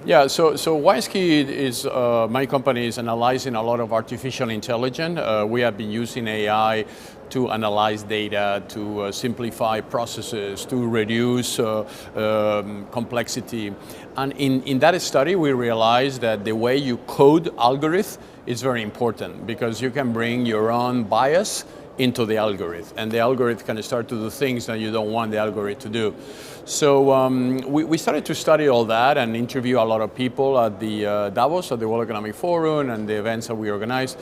Yeah, so WISEKEY is, my company is analyzing a lot of artificial intelligence. We have been using AI to analyze data, to simplify processes, to reduce complexity. And in that study, we realized that the way you code algorithms is very important because you can bring your own bias into the algorithm, and the algorithm can start to do things that you don't want the algorithm to do. So we started to study all that and interview a lot of people at the Davos, at the World Economic Forum, and the events that we organized.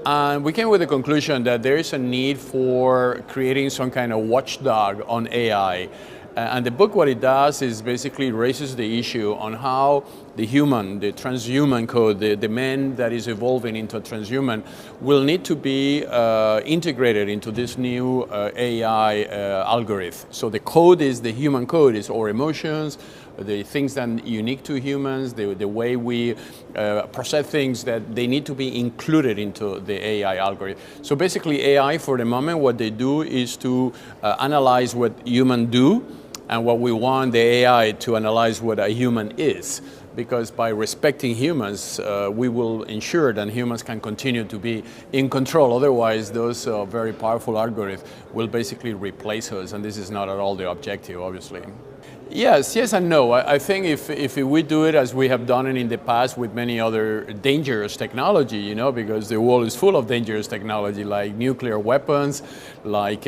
And we came with the conclusion that there is a need for creating some kind of watchdog on AI. And the book, what it does is basically raises the issue on how the human, the transhuman code, the man that is evolving into a transhuman, will need to be integrated into this new AI algorithm. So the code is the human code, is our emotions, the things that are unique to humans, the way we process things, that they need to be included into the AI algorithm. So basically AI for the moment, what they do is to analyze what humans do, and what we want the AI to analyze what a human is. Because by respecting humans, we will ensure that humans can continue to be in control. Otherwise, those very powerful algorithms will basically replace us, and this is not at all the objective, obviously. Yes and no. I think if we do it as we have done it in the past with many other dangerous technology, you know, because the world is full of dangerous technology like nuclear weapons, like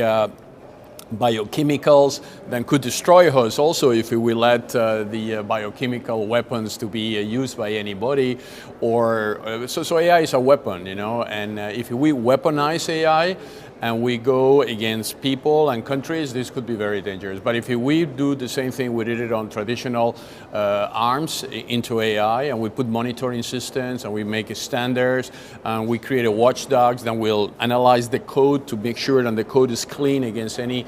biochemicals, then could destroy us also if we let the biochemical weapons to be used by anybody. Or so AI is a weapon, you know, and if we weaponize AI and we go against people and countries, this could be very dangerous. But if we do the same thing, we did it on traditional arms into AI, and we put monitoring systems, and we make standards, and we create a watchdogs, then we'll analyze the code to make sure that the code is clean against any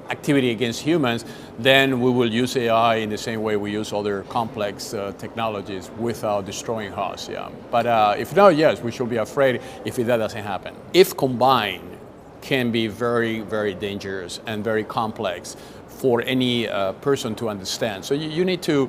activity against humans, then we will use AI in the same way we use other complex technologies without destroying us. Yeah. But if not, yes, we should be afraid if that doesn't happen. If combined, can be very, very dangerous and very complex for any person to understand. So you need to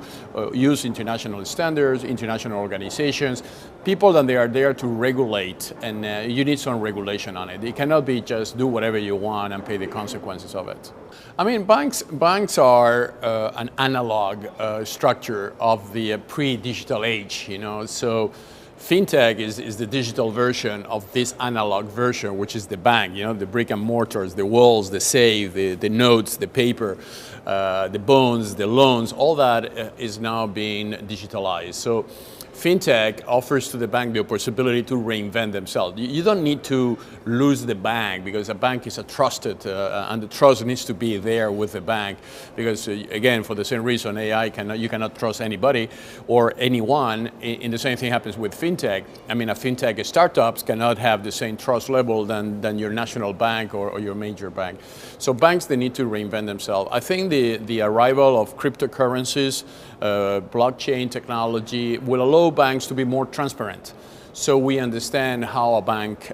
use international standards, international organizations, people that they are there to regulate, and you need some regulation on it. It cannot be just do whatever you want and pay the consequences of it. I mean, banks are an analog structure of the pre-digital age, you know, so Fintech is the digital version of this analog version, which is the bank, you know, the brick and mortars, the walls, the safe, the notes, the paper, the bonds, the loans, all that is now being digitalized. So Fintech offers to the bank the possibility to reinvent themselves. You don't need to lose the bank, because a bank is a trusted, and the trust needs to be there with the bank, because again, for the same reason, you cannot trust anybody or anyone. In the same thing happens with Fintech. I mean, a Fintech startups cannot have the same trust level than your national bank or your major bank. So banks, they need to reinvent themselves. I think the arrival of cryptocurrencies, blockchain technology will allow banks to be more transparent. So we understand how a bank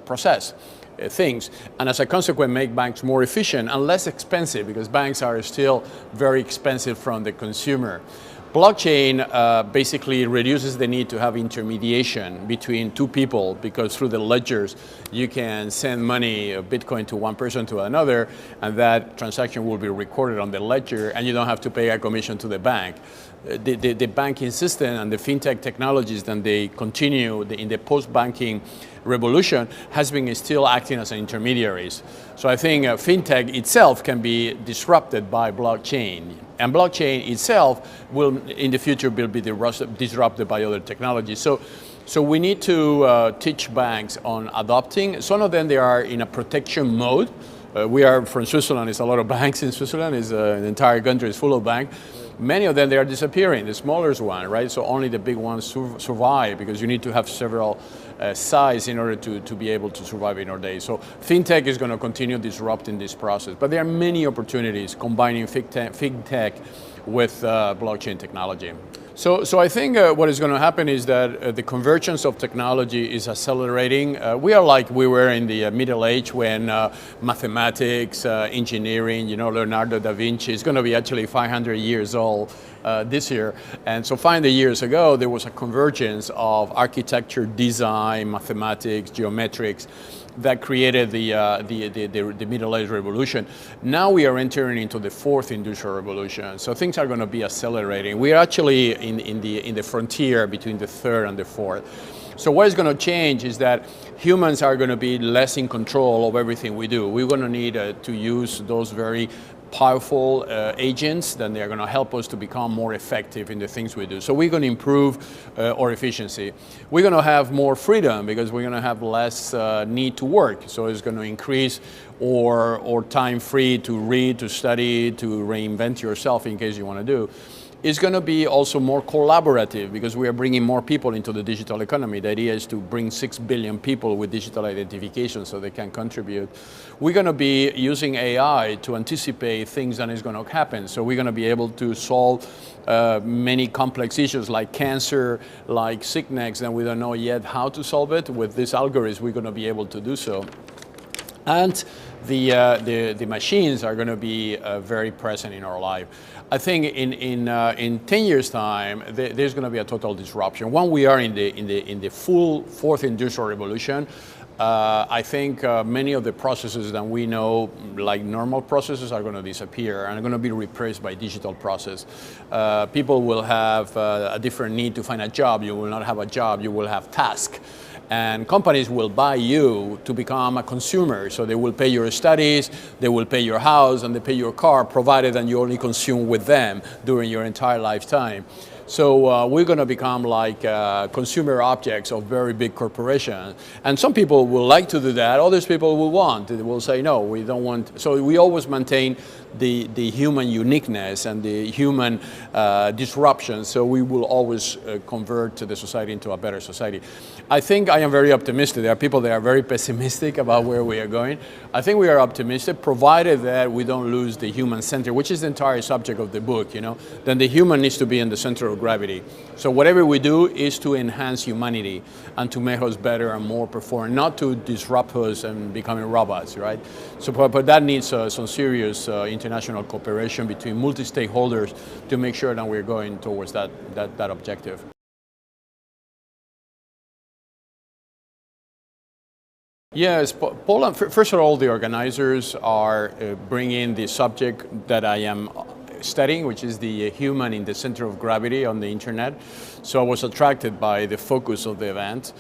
process things, and as a consequence make banks more efficient and less expensive, because banks are still very expensive from the consumer. Blockchain basically reduces the need to have intermediation between two people, because through the ledgers you can send money, Bitcoin, to one person to another, and that transaction will be recorded on the ledger, and you don't have to pay a commission to the bank. The banking system and the fintech technologies that they continue in the post-banking revolution has been still acting as intermediaries. So I think fintech itself can be disrupted by blockchain, and blockchain itself will in the future be disrupted by other technologies. So we need to teach banks on adopting. Some of them, they are in a protection mode. We are from Switzerland. There's a lot of banks in Switzerland. The entire country is full of banks. Many of them, they are disappearing, the smaller ones, right? So only the big ones survive, because you need to have several size in order to be able to survive in our days. So fintech is going to continue disrupting this process. But there are many opportunities combining fintech with blockchain technology. So I think what is going to happen is that the convergence of technology is accelerating. We are like we were in the Middle Age when mathematics, engineering, Leonardo da Vinci is going to be actually 500 years old this year. And so 500 years ago, there was a convergence of architecture, design, mathematics, geometrics that created the Middle Age revolution. Now we are entering into the fourth industrial revolution. So things are going to be accelerating. We are actually in the frontier between the third and the fourth. So what is going to change is that humans are going to be less in control of everything we do. We're going to need to use those very powerful agents, then they are going to help us to become more effective in the things we do. So we're going to improve our efficiency. We're going to have more freedom because we're going to have less need to work. So it's going to increase our time free to read, to study, to reinvent yourself in case you want to do. It's going to be also more collaborative because we are bringing more people into the digital economy. The idea is to bring 6 billion people with digital identification so they can contribute. We're going to be using AI to anticipate things that is going to happen. So we're going to be able to solve many complex issues like cancer, like sickness, and we don't know yet how to solve it. With this algorithm, we're going to be able to do so. And the machines are going to be very present in our life. I think in 10 years' time, there's going to be a total disruption. When we are in the full fourth industrial revolution, I think many of the processes that we know, like normal processes, are going to disappear and are going to be replaced by digital process. People will have a different need to find a job. You will not have a job. You will have tasks. And companies will buy you to become a consumer. So they will pay your studies, they will pay your house, and they pay your car, provided that you only consume with them during your entire lifetime. So we're going to become like consumer objects of very big corporations. And some people will like to do that, others people will want. They will say, no, we don't want. So we always maintain the human uniqueness and the human disruption. So we will always convert the society into a better society. I think I am very optimistic. There are people that are very pessimistic about where we are going. I think we are optimistic, provided that we don't lose the human center, which is the entire subject of the book. Then the human needs to be in the center of gravity. So whatever we do is to enhance humanity and to make us better and more performant, not to disrupt us and becoming robots, right? So, but that needs some serious international cooperation between multi-stakeholders to make sure that we're going towards that objective. Yes, Poland, first of all, the organizers are bringing the subject that I am studying, which is the human in the center of gravity on the internet. So I was attracted by the focus of the event.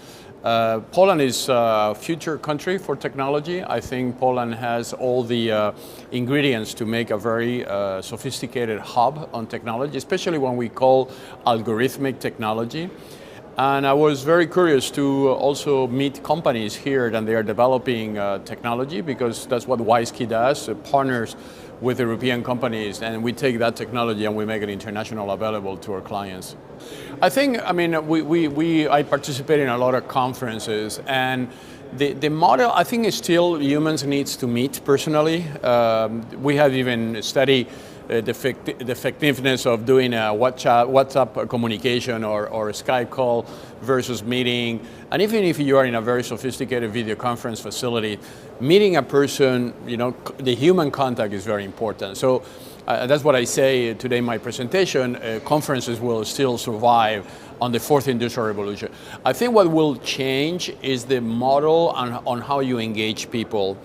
Poland is a future country for technology. I think Poland has all the ingredients to make a very sophisticated hub on technology, especially when we call algorithmic technology. And I was very curious to also meet companies here that they are developing technology, because that's what WISEKEY does, partners with European companies, and we take that technology and we make it international available to our clients. I think, I mean, I participate in a lot of conferences, and the model, I think, is still humans needs to meet personally. We have even studied the effectiveness of doing a WhatsApp communication or a Skype call versus meeting. And even if you are in a very sophisticated video conference facility, meeting a person, the human contact is very important. So that's what I say today in my presentation. Conferences will still survive on the fourth industrial revolution. I think what will change is the model on how you engage people.